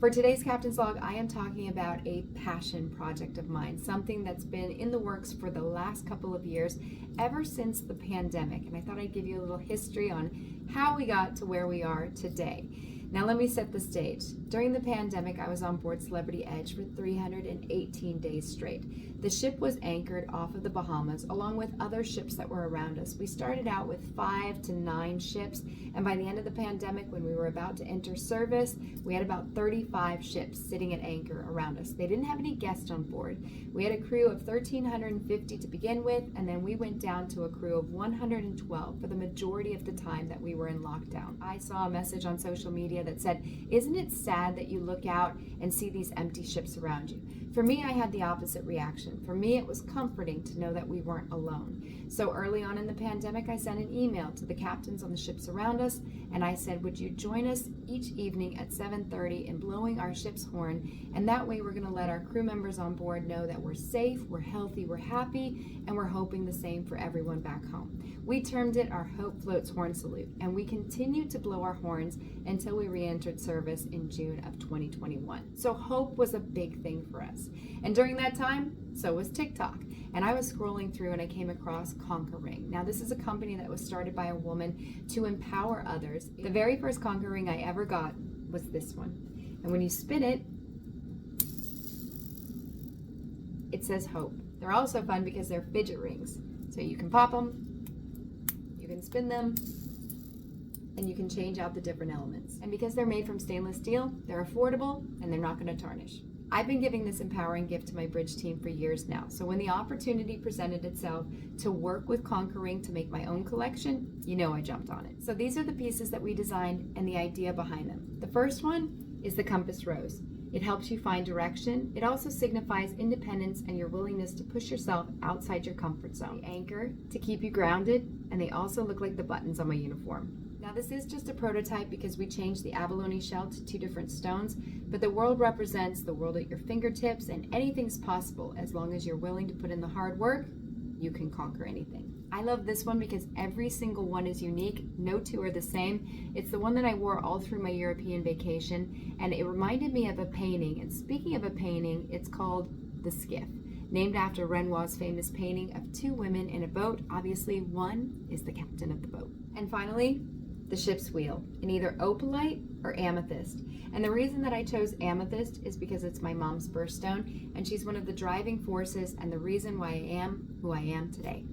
For today's Captain's Log, I am talking about a passion project of mine, something that's been in the works for the last couple of years, ever since the pandemic. And I thought I'd give you a little history on how we got to where we are today. Now let me set the stage. During the pandemic, I was on board Celebrity Edge for 318 days straight. The ship was anchored off of the Bahamas along with other ships that were around us. We started out with 5 to 9 ships, and by the end of the pandemic, when we were about to enter service, we had about 35 ships sitting at anchor around us. They didn't have any guests on board. We had a crew of 1,350 to begin with, and then we went down to a crew of 112 for the majority of the time that we were in lockdown. I saw a message on social media that said, "Isn't it sad that you look out and see these empty ships around you?" For me, I had the opposite reaction. For me, it was comforting to know that we weren't alone. So early on in the pandemic, I sent an email to the captains on the ships around us, and I said, would you join us each evening at 7:30 in blowing our ship's horn? And that way we're gonna let our crew members on board know that we're safe, we're healthy, we're happy, and we're hoping the same for everyone back home. We termed it our Hope Floats Horn Salute, and we continued to blow our horns until we re-entered service in June of 2021. So hope was a big thing for us. And during that time, so was TikTok. And I was scrolling through and I came across CONQUERing. Now this is a company that was started by a woman to empower others. The very first CONQUERing I ever got was this one. And when you spin it, it says hope. They're also fun because they're fidget rings. So you can pop them, you can spin them, and you can change out the different elements. And because they're made from stainless steel, they're affordable and they're not going to tarnish. I've been giving this empowering gift to my bridge team for years now, so when the opportunity presented itself to work with CONQUERing to make my own collection, you know I jumped on it. So these are the pieces that we designed and the idea behind them. The first one is the compass rose. It helps you find direction. It also signifies independence and your willingness to push yourself outside your comfort zone. The anchor to keep you grounded, and they also look like the buttons on my uniform. Now this is just a prototype because we changed the abalone shell to 2 different stones, but the world represents the world at your fingertips, and anything's possible as long as you're willing to put in the hard work. You can conquer anything. I love this one because every single one is unique. No two are the same. It's the one that I wore all through my European vacation, and it reminded me of a painting. And speaking of a painting, it's called The Skiff, named after Renoir's famous painting of 2 women in a boat. Obviously, one is the captain of the boat. And finally, the ship's wheel in either opalite or amethyst. And the reason that I chose amethyst is because it's my mom's birthstone, and she's one of the driving forces and the reason why I am who I am today.